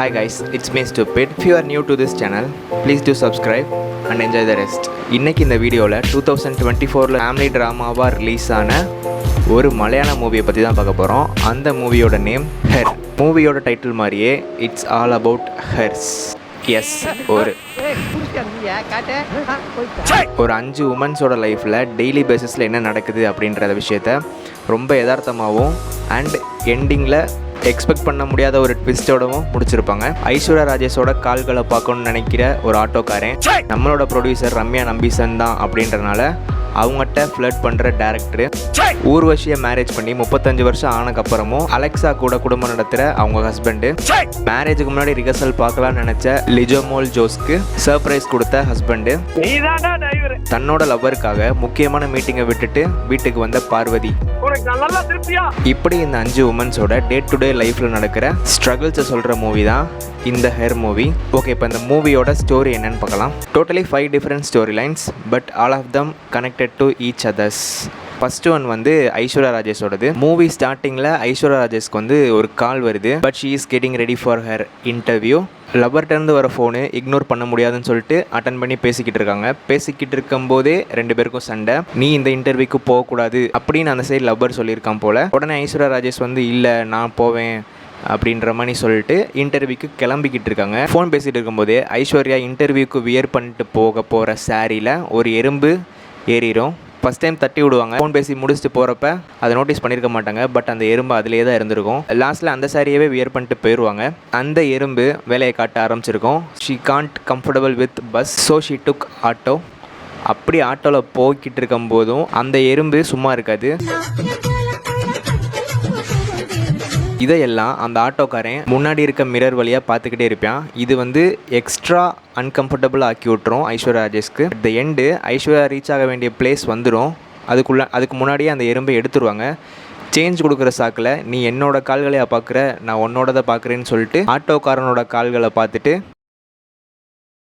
Hi guys, it's me Stupid. If you are new to this channel, please do subscribe and enjoy the rest. இன்னைக்கு இந்த வீடியோவில் 2024 family ட்ராமாவாக release ஆன ஒரு மலையாள மூவியை பற்றி தான் பார்க்க போகிறோம். அந்த மூவியோட நேம் ஹெர். மூவியோட டைட்டில் மாதிரியே it's all about hers. Yes, ஒரு 5 உமன்ஸோட லைஃப்பில் டெய்லி பேசிஸில் என்ன நடக்குது அப்படின்ற விஷயத்த ரொம்ப யதார்த்தமாகவும் அண்ட் எண்டிங்கில் எக்ஸ்பெக்ட் பண்ண முடியாத ஒரு ட்விஸ்டோடவும் முடிச்சிருப்பாங்க. ஐஸ்வர்யா ராஜேஷோட கால்களை பார்க்கணும்னு நினைக்கிற ஒரு ஆட்டோக்காரன் நம்மளோட ப்ரொடியூசர் ரம்யா நம்பீசன் தான் அப்படின்றனால அவங்ககிட்ட ஃப்ளர்ட் பண்ணுற டேரக்டரு ஊர்வசியை மேரேஜ் பண்ணி 35 வருஷம் ஆனதுக்கப்புறமும் அலெக்ஸா கூட குடும்பம் நடத்துகிற அவங்க ஹஸ்பண்டு, மேரேஜுக்கு முன்னாடி ரிஹர்சல் பார்க்கலான்னு நினச்ச லிஜோமோல் ஜோஸ்க்கு சர்ப்ரைஸ் கொடுத்த ஹஸ்பண்டு, தன்னோட லவ்வருக்காக முக்கியமான மீட்டிங்கை விட்டுட்டு வீட்டுக்கு வந்த பார்வதி. இப்படி இந்த 5 உமன்ஸோட டே டு டே லைஃப்பில் நடக்கிற ஸ்ட்ரகிள்ஸை சொல்கிற மூவி தான் இந்த ஹெர் மூவி. ஓகே, இப்போ இந்த மூவியோட ஸ்டோரி என்னன்னு பார்க்கலாம். Totally 5 different story lines, but all of them connected to each others. First one வந்து ஐஸ்வர்யா ராஜேஷோடது. மூவி ஸ்டார்டிங்கில் ஐஸ்வர்யா ராஜேஷ்க்கு ஒரு கால் வருது. But she is getting ready for her interview. லவர்கிட்டருந்து வர ஃபோனு இக்னோர் பண்ண முடியாதுன்னு சொல்லிட்டு அட்டன் பண்ணி பேசிக்கிட்டு இருக்காங்க. பேசிக்கிட்டு இருக்கும்போதே 2 பேருக்கும் சண்டை. நீ இந்த இன்டர்வியூக்கு போகக்கூடாது அப்படின்னு அந்த சைடு லவர் சொல்லியிருக்கான் போல். உடனே ஐஸ்வர்யா ராஜேஷ் இல்லை நான் போவேன் அப்படின்ற மாதிரி சொல்லிட்டு இன்டர்வியூக்கு கிளம்பிக்கிட்டு இருக்காங்க. ஃபோன் பேசிகிட்டு இருக்கும்போதே ஐஸ்வர்யா இன்டர்வியூக்கு வியர் பண்ணிட்டு போகிற சாரியில் ஒரு எறும்பு ஏறிடும். ஃபஸ்ட் டைம் தட்டி விடுவாங்க. ஃபோன் பேசி முடிச்சுட்டு போகிறப்ப அதை நோட்டீஸ் பண்ணியிருக்க மாட்டாங்க. பட் அந்த எறும்பு அதிலே தான் இருந்திருக்கும். லாஸ்ட்டில் அந்த சாரியவே வியர் பண்ணிட்டு போயிடுவாங்க. அந்த எறும்பு வேலையை காட்ட ஆரம்பிச்சிருக்கும். She can't comfortable with bus, so she took auto. அப்படி ஆட்டோவில் போய்கிட்டு இருக்கும்போதும் அந்த எறும்பு சும்மா இருக்காது. இதையெல்லாம் அந்த ஆட்டோக்காரன் முன்னாடி இருக்க மிரர் வழியாக பார்த்துக்கிட்டே இருப்பான். இது எக்ஸ்ட்ரா அன்கம்ஃபர்டபுள் ஆக்கி விட்டுரும் ஐஸ்வர்யா ராஜேஷ்க்கு. At the end Aishwarya reach ஆக வேண்டிய பிளேஸ் வந்துடும். அதுக்கு முன்னாடியே அந்த எறும்பை எடுத்துருவாங்க. சேஞ்ச் கொடுக்குற சாக்கில் நீ என்னோட கால்களையா பார்க்குற, நான் உன்னோடதை பார்க்குறேன்னு சொல்லிட்டு ஆட்டோக்காரனோட கால்களை பார்த்துட்டு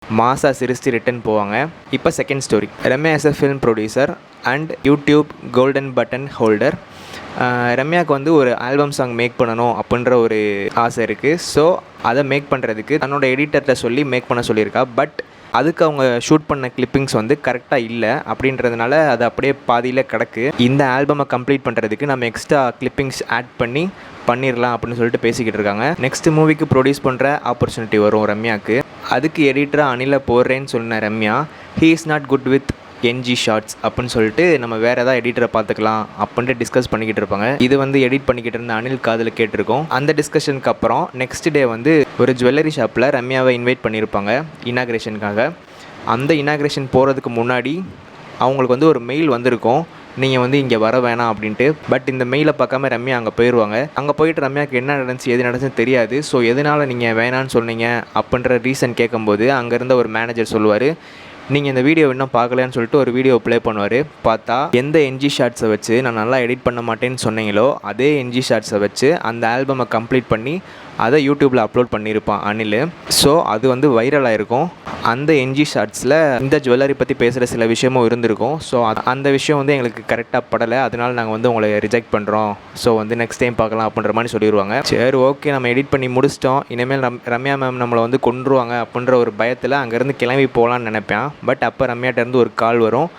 மாசா சிரிச்சு ரிட்டன் போவாங்க. இப்போ second story. Ramya is a film producer and YouTube golden button holder. ரம்யாவுக்கு ஒரு ஆல்பம் சாங் மேக் பண்ணணும் அப்படின்ற ஒரு ஆசை இருக்குது. ஸோ அதை மேக் பண்ணுறதுக்கு தன்னோட எடிட்டர்கிட்ட சொல்லி மேக் பண்ண சொல்லியிருக்கா. பட் அதுக்கு அவங்க ஷூட் பண்ண கிளிப்பிங்ஸ் கரெக்டாக இல்லை அப்படின்றதுனால அது அப்படியே பாதியில் கிடக்கு. இந்த ஆல்பமை கம்ப்ளீட் பண்ணுறதுக்கு நம்ம எக்ஸ்ட்ரா கிளிப்பிங்ஸ் ஆட் பண்ணிடலாம் அப்படின்னு சொல்லிட்டு பேசிக்கிட்டு இருக்காங்க. நெக்ஸ்ட் மூவிக்கு ப்ரொடியூஸ் பண்ணுற ஆப்பர்ச்சுனிட்டி வரும் ரம்யாவுக்கு. அதுக்கு எடிட்டராக அனிலை போடுறேன்னு சொன்ன Ramya, he is not good with NG shorts அப்படின்னு சொல்லிட்டு நம்ம வேறு ஏதாவது எடிட்டரை பார்த்துக்கலாம் அப்படின்ட்டு டிஸ்கஸ் பண்ணிக்கிட்டு இருப்பாங்க. இது எடிட் பண்ணிக்கிட்டு இருந்த அனில் காதில் கேட்டிருக்கோம். அந்த டிஸ்கஷனுக்கு அப்புறம் நெக்ஸ்ட் டே ஒரு ஜுவல்லரி ஷாப்பில் ரம்யாவை இன்வைட் பண்ணியிருப்பாங்க இனாக்ரேஷனுக்காக. அந்த இனாக்ரேஷன் போகிறதுக்கு முன்னாடி அவங்களுக்கு ஒரு மெயில் வந்திருக்கும், நீங்கள் இங்கே வர வேணாம் அப்படின்ட்டு. பட் இந்த மெயிலை பார்க்காம ரம்யா அங்கே போயிடுவாங்க. அங்கே போயிட்டு ரம்யாவுக்கு என்ன நடந்துச்சு எது நடந்துச்சுன்னு தெரியாது. ஸோ எதனால் நீங்கள் வேணான்னு சொன்னீங்க அப்படின்ற ரீசன் கேட்கும்போது அங்கே இருந்த ஒரு மேனேஜர் சொல்லுவார், நீங்கள் இந்த வீடியோ இன்னும் பார்க்கலன்னு சொல்லிட்டு ஒரு வீடியோ ப்ளே பண்ணுவார். பார்த்தா எந்த NG ஷார்ட்ஸை வச்சு நான் நல்லா எடிட் பண்ண மாட்டேன்னு சொன்னீங்களோ அதே NG ஷார்ட்ஸை வச்சு அந்த ஆல்பமை கம்ப்ளீட் பண்ணி அதை யூடியூப்பில் அப்லோட் பண்ணியிருப்பான் அனில். ஸோ அது வைரலாக இருக்கும். அந்த NG ஷார்ட்ஸில் இந்த ஜுவல்லரி பற்றி பேசுகிற சில விஷயமும் இருந்திருக்கும். ஸோ அந்த விஷயம் எங்களுக்கு கரெக்டாக படலை, அதனால் நாங்கள் உங்களை ரிஜெக்ட் பண்ணுறோம். ஸோ நெக்ஸ்ட் டைம் பார்க்கலாம் அப்படின்ற மாதிரி சொல்லிடுவாங்க. சரி, ஓகே, நம்ம எடிட் பண்ணி முடிச்சிட்டோம், இனிமேல் ரம்யா மேம் நம்மளை கொன்றுவாங்க அப்படின்ற ஒரு பயத்தில் அங்கேருந்து கிளம்பி போகலான்னு நினைப்பேன். பட் அப்போ ரம்யாட்டேருந்து ஒரு கால் வரும்,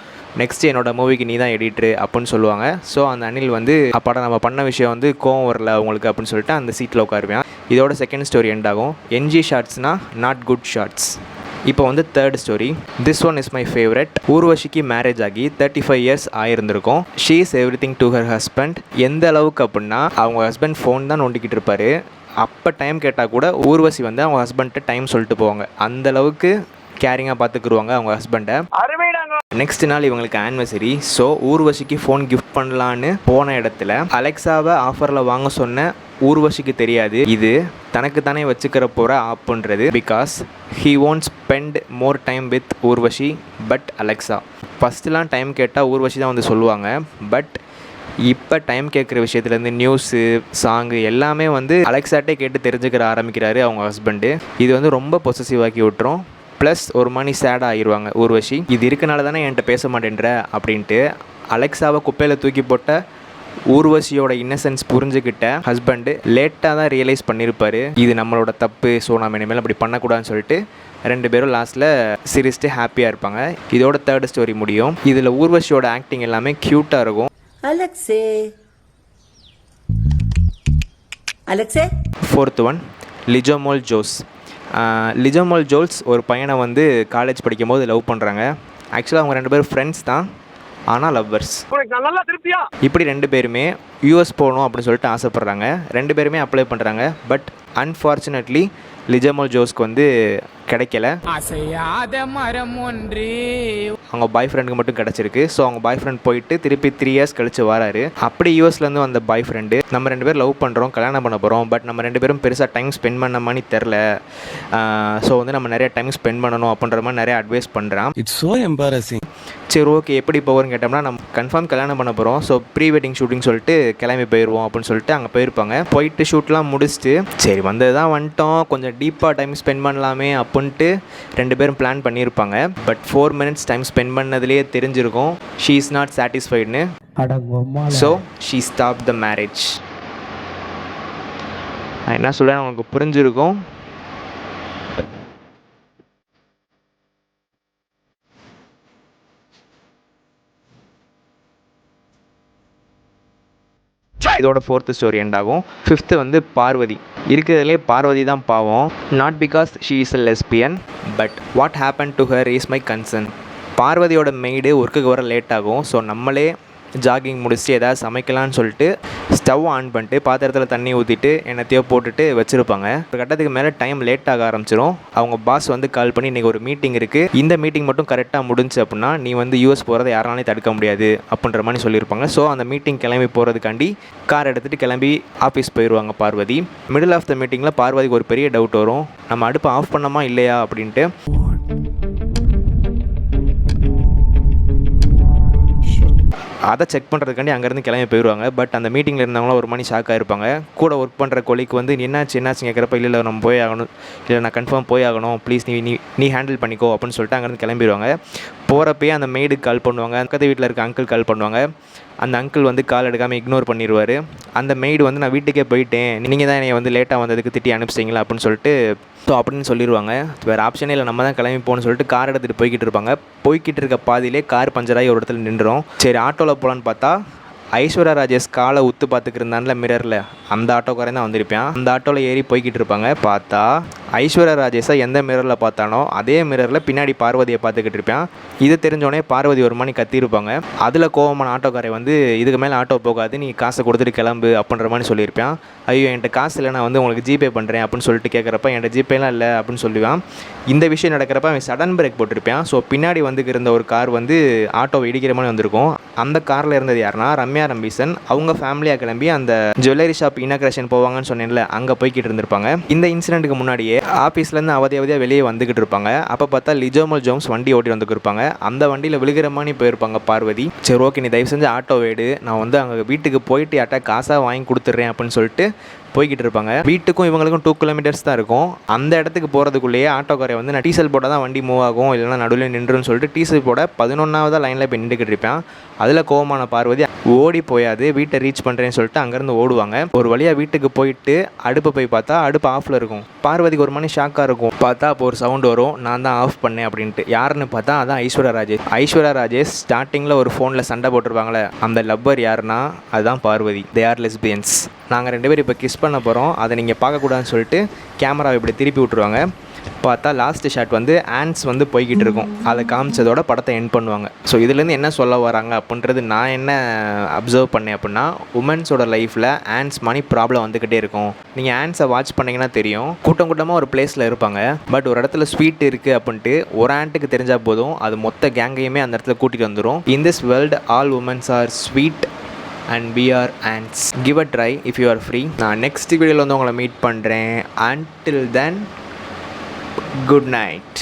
நெக்ஸ்ட் என்னோட மூவிக்கு நீ தான் எடிட்ரு அப்படின்னு சொல்லுவாங்க. ஸோ அந்த அனில் அப்பாடா நம்ம பண்ண விஷயம் கோவம் வரல அவங்களுக்கு அப்படின்னு சொல்லிட்டு அந்த சீட்டில் உட்காருவேன். இதோட செகண்ட் ஸ்டோரி எண்ட் ஆகும். NG ஷார்ட்ஸ்னால் நாட் குட் ஷார்ட்ஸ். இப்போ third story. This one is my favourite. ஊர்வசிக்கு மேரேஜ் ஆகி 35 இயர்ஸ் ஆகிருந்திருக்கும். She is everything to her husband. எந்த அளவுக்கு அப்படின்னா அவங்க ஹஸ்பண்ட் ஃபோன் தான் நோண்டிக்கிட்டு இருப்பார். அப்போ டைம் கேட்டால் கூட ஊர்வசி அவங்க ஹஸ்பண்ட்டை டைம் சொல்லிட்டு போவாங்க. அந்தளவுக்கு கேரிங்காக பார்த்துக்குருவாங்க அவங்க ஹஸ்பண்டை. நெக்ஸ்ட் நாள் இவங்களுக்கு ஆனிவர்சரி. ஸோ ஊர்வசிக்கு ஃபோன் கிஃப்ட் பண்ணலான்னு போன இடத்துல அலெக்ஸாவை ஆஃபரில் வாங்க சொன்ன ஊர்வசிக்கு தெரியாது இது தனக்கு தானே வச்சுக்கிற போகிற ஆப்புன்றது. Because he won't spend more time with Urvashi but Alexa. ஃபஸ்ட்டுலாம் டைம் கேட்டால் ஊர்வசி தான் சொல்லுவாங்க. பட் இப்போ டைம் கேட்குற விஷயத்துலேருந்து நியூஸு சாங்கு எல்லாமே அலெக்ஸாட்டே கேட்டு தெரிஞ்சுக்கிற ஆரம்பிக்கிறாரு அவங்க ஹஸ்பண்டு. இது ரொம்ப பொசசிவ் ஆக்கி விட்டுரும். ப்ளஸ் ஒரு மணி சேடாக ஆகிடுவாங்க ஊர்வசி. இது இருக்கனால தானே என்கிட்ட பேச மாட்டேன்ற அப்படின்ட்டு அலெக்ஸாவை குப்பையில் தூக்கி போட்ட ஊர்வசியோட இன்னசென்ஸ் புரிஞ்சுக்கிட்ட ஹஸ்பண்டு லேட்டாக தான் ரியலைஸ் பண்ணியிருப்பார் இது நம்மளோட தப்பு, ஸோ நம்ம இனிமேல் அப்படி பண்ணக்கூடாதுன்னு சொல்லிட்டு 2 பேரும் லாஸ்ட்டில் சிரிச்சுட்டு ஹாப்பியாக இருப்பாங்க. இதோட 3rd ஸ்டோரி முடியும். இதில் ஊர்வசியோட ஆக்டிங் எல்லாமே க்யூட்டாக இருக்கும். Fourth one Lijomol Jose. லிஜோமோல் ஜோல்ஸ் ஒரு பையனை வந்து காலேஜ் படிக்கும் போது லவ் பண்ணுறாங்க. ஆக்சுவலாக அவங்க 2 பேரும் ஃப்ரெண்ட்ஸ் தான், ஆனால் லவ்வர்ஸ். இப்படி 2 பேருமே யூஎஸ் போகணும் அப்படின்னு சொல்லிட்டு ஆசைப்பட்றாங்க. 2 பேருமே அப்ளை பண்ணுறாங்க. பட் அன்ஃபார்ச்சுனேட்லி லிஜோமோல் ஜோஸ்க்கு வந்து கிடைக்கல. அவங்க பாய் ஃப்ரெண்டுக்கு மட்டும் கிடச்சிருக்கு. ஸோ அவங்க பாய் ஃப்ரெண்ட் போயிட்டு திருப்பி 3 இயர்ஸ் கழிச்சு வராரு. அப்படி யூஎஸ்லேருந்து வந்த பாய் ஃப்ரெண்டு நம்ம 2 பேரும் லவ் பண்ணுறோம், கல்யாணம் பண்ண போகிறோம், பட் நம்ம 2 பேரும் பெருசாக டைம் ஸ்பெண்ட் பண்ண மாதிரி தெரில, ஸோ வந்து நம்ம நிறைய டைம் ஸ்பெண்ட் பண்ணணும் அப்படின்ற மாதிரி நிறைய அட்வைஸ் பண்ணுறான். It's so embarrassing. சரி ஓகே, எப்படி போகிறோன்னு கேட்டோம்னா நம்ம கன்ஃபார்ம் கல்யாணம் பண்ண போகிறோம், ஸோ ப்ரீ வெட்டிங் ஷூட்டிங் சொல்லிட்டு கிளம்பி போயிடுவோம் அப்படின்னு சொல்லிட்டு அங்கே போயிருப்பாங்க. போயிட்டு ஷூட்லாம் முடிச்சுட்டு சரி வந்தது தான் வந்துட்டோம், கொஞ்சம் டீப்பாக டைம் ஸ்பெண்ட் பண்ணலாமே அப்படின்ட்டு 2 பேரும் பிளான் பண்ணியிருப்பாங்க. பட் 4 minutes டைம் ஸ்பெண்ட் பண்ணதுலேயே தெரிஞ்சிருக்கும் ஷீ இஸ் நாட் சாட்டிஸ்ஃபைடுன்னு. So she stop the marriage. நான் என்ன சொல்கிறேன் உங்களுக்கு புரிஞ்சிருக்கும். இதோட 4th ஸ்டோரி எண்ட் ஆகும். 5th வந்து பார்வதி. இருக்கிறதுலே பார்வதி தான் பாவம். Not because she is a lesbian, but what happen to her is my concern. பார்வதியோட மெய்டு ஒர்க்குக்கு வர லேட் ஆகும். ஸோ நம்மளே ஜாகிங் முடிச்சுட்டு ஏதாவது சமைக்கலான்னு சொல்லிட்டு ஸ்டவ் ஆன் பண்ணிட்டு பாத்திரத்தில் தண்ணி ஊற்றிட்டு என்னத்தையோ போட்டுட்டு வச்சுருப்பாங்க. ஒரு கட்டத்துக்கு மேலே டைம் லேட் ஆக ஆரம்பிச்சிடும். அவங்க பாஸ் வந்து கால் பண்ணி இன்றைக்கி ஒரு மீட்டிங் இருக்குது, இந்த மீட்டிங் மட்டும் கரெக்டாக முடிஞ்சு அப்படின்னா நீ வந்து யூஎஸ் போகிறத யாராலையும் தடுக்க முடியாது அப்படின்ற மாதிரி சொல்லியிருப்பாங்க. ஸோ அந்த மீட்டிங் கிளம்பி போகிறதுக்காண்டி கார் எடுத்துகிட்டு கிளம்பி ஆஃபீஸ் போயிடுவாங்க பார்வதி. மிடில் ஆஃப் த மீட்டிங்கில் பார்வதிக்கு ஒரு பெரிய டவுட் வரும், நம்ம அடுப்பை ஆஃப் பண்ணோமா இல்லையா அப்படின்ட்டு. அதை செக் பண்ணுறதுக்காண்டி அங்கேருந்து கிளம்பி போயிடுவாங்க. பட் அந்த மீட்டிங்கில் இருந்தவங்களாம் ஒரு மணி ஷாக் ஆகிருப்பாங்க. கூட ஒர்க் பண்ணுற கொலிக்கு வந்து என்னாச்சு கேட்குறப்ப இல்லை நம்ம போய் ஆகணும், இல்லை நான் கன்ஃபார்ம் போய் ஆகணும், ப்ளீஸ் நீ ஹேண்டில் பண்ணிக்கோ அப்படின்னு சொல்லிட்டு அங்கேருந்து கிளம்பிடுவாங்க. போகிறப்பயே அந்த மெய்டுக்கு கால் பண்ணுவாங்க, பக்கத்து வீட்டில் இருக்க அங்கிள் கால் பண்ணுவாங்க. அந்த அங்கிள் வந்து கால் எடுக்காமல் இக்னோர் பண்ணிடுவார். அந்த மெய்டு வந்து நான் வீட்டுக்கே போயிட்டேன், நீங்கள் தான் என்னை வந்து லேட்டாக வந்ததுக்கு திட்டி அனுப்பிச்சிங்களா அப்படின்னு சொல்லிட்டு ஸோ அப்படின்னு சொல்லிடுவாங்க. வேறு ஆப்ஷனே இல்லை, நம்ம தான் கிளம்பி போகணும்னு சொல்லிட்டு கார் எடுத்துகிட்டு போய்கிட்டு இருப்பாங்க. போய்கிட்டு இருக்க பாதியிலே கார் பஞ்சராகி ஒரு இடத்துல நின்றுடும். சரி ஆட்டோவில் போகலான்னு பார்த்தா ஐஸ்வர்யா ராஜேஷ் காலை உத்து பார்த்துக்கிட்டு இருந்தான்ல மிரரில், அந்த ஆட்டோக்காரன் தான் வந்திருப்பான். அந்த ஆட்டோவில் ஏறி போய்கிட்டு இருப்பாங்க. பார்த்தா ஐஸ்வர்யா ராஜேஷை எந்த மிரரில் பார்த்தானோ அதே மிரரில் பின்னாடி பார்வதியை பார்த்துக்கிட்டு இருப்பான். இது தெரிஞ்சோடனே பார்வதி ஒரு மணி கத்திருப்பாங்க. அதில் கோவமான ஆட்டோக்காரை வந்து இதுக்கு மேலே ஆட்டோ போகாது, நீ காசை கொடுத்துட்டு கிளம்பு அப்படின்ற மாதிரி சொல்லியிருப்பான். ஐயோ என்கிட்ட காசு இல்லை, நான் வந்து உங்களுக்கு ஜிபே பண்ணுறேன் அப்படின்னு சொல்லிட்டு கேட்குறப்ப என்கிட்ட ஜிபேலாம் இல்லை அப்படின்னு சொல்லுவான். இந்த விஷயம் நடக்கிறப்ப அவன் சடன் பிரேக் போட்டிருப்பான். ஸோ பின்னாடி வந்து இருந்த ஒரு கார் வந்து ஆட்டோவை இடிக்கிற மாதிரி வந்திருக்கும். அந்த காரில் இருந்தது யாருன்னா ரம்யா ரம்பீசன். அவங்க ஃபேமிலியாக கிளம்பி அந்த ஜுவல்லரி ஷாப் இனாக்ரேஷன் போவாங்கன்னு சொன்னேன்ல, அங்கே போய்கிட்டு இருந்திருப்பாங்க. இந்த இன்சிடென்ட்டுக்கு முன்னாடியே ஆஃபீஸ்லேருந்து அவதியாக வெளியே வந்துக்கிட்டு இருப்பாங்க. அப்போ பார்த்தா லிஜோமல் ஜோம்ஸ் வண்டி ஓட்டி வந்துக்கிருப்பாங்க. அந்த வண்டியில் விழுகிற மாதிரி போயிருப்பாங்க பார்வதி. சரி ஓகே நீ தயவு செஞ்சு ஆட்டோ வேடு, நான் வந்து அங்கே வீட்டுக்கு போயிட்டு யார்ட்டா காசாக வாங்கி கொடுத்துட்றேன் அப்படின்னு சொல்லிட்டு போய்கிட்டு இருப்பாங்க. வீட்டுக்கும் இவங்களுக்கும் 2 kilometers தான் இருக்கும். அந்த இடத்துக்கு போகிறதுக்குள்ளேயே ஆட்டோக்காரை வந்து நான் டீசல் போட்டால் தான் வண்டி மூவ் ஆகும், இல்லைனா நடுவில் நின்றுன்னு சொல்லிட்டு டீசல் போட 11வது லைனில் போய் நின்றுக்கிட்டு இருப்பேன். அதில் கோவமான பார்வதி ஓடி போயாது வீட்டை ரீச் பண்ணுறேன்னு சொல்லிட்டு அங்கேருந்து ஓடுவாங்க. ஒரு வழியாக வீட்டுக்கு போயிட்டு அடுப்பை போய் பார்த்தா அடுப்பு ஆஃபில் இருக்கும். பார்வதிக்கு ஒரு மணி ஷாக்காக இருக்கும். பார்த்தா அப்போ ஒரு சவுண்டு வரும், நான் தான் ஆஃப் பண்ணேன் அப்படின்ட்டு. யாருன்னு பார்த்தா அதான் ஐஸ்வர்யா ராஜேஷ். ஐஸ்வர்யா ராஜேஷ் ஸ்டார்டிங்கில் ஒரு ஃபோனில் சண்டை போட்டிருப்பாங்களே, அந்த லவ்வர் யாருன்னா அதுதான் பார்வதி. They are lesbians. நாங்கள் 2 பேரும் இப்போ கிஸ் பண்ண போகிறோம், அதை நீங்கள் பார்க்கக்கூடாதுன்னு சொல்லிட்டு கேமராவை இப்படி திருப்பி விட்ருவாங்க. பார்த்தா லாஸ்ட் ஷாட் வந்து ஆன்ஸ் வந்து போய்கிட்டு இருக்கும். அதை காமிச்சதோட படத்தை எண்ட் பண்ணுவாங்க. ஸோ இதுலேருந்து என்ன சொல்ல வராங்க அப்படின்றது நான் என்ன அப்சர்வ் பண்ணேன் அப்படின்னா, உமன்ஸோட லைஃப்பில் ஆன்ஸ் மணி ப்ராப்ளம் வந்துக்கிட்டே இருக்கும். நீங்கள் ஆன்ஸை வாட்ச் பண்ணிங்கன்னா தெரியும், கூட்டம் கூட்டமாக ஒரு பிளேஸில் இருப்பாங்க. பட் ஒரு இடத்துல ஸ்வீட் இருக்குது அப்படின்ட்டு ஒரு ஆண்ட்டுக்கு தெரிஞ்சால் போதும், அது மொத்த கேங்கையுமே அந்த இடத்துல கூட்டிகிட்டு வந்துடும். In this world all women's R sweet and we are ants. Give a try if you are free. நான் நெக்ஸ்ட் வீடியோவில் வந்து உங்களை மீட் பண்ணுறேன். Until then, good night.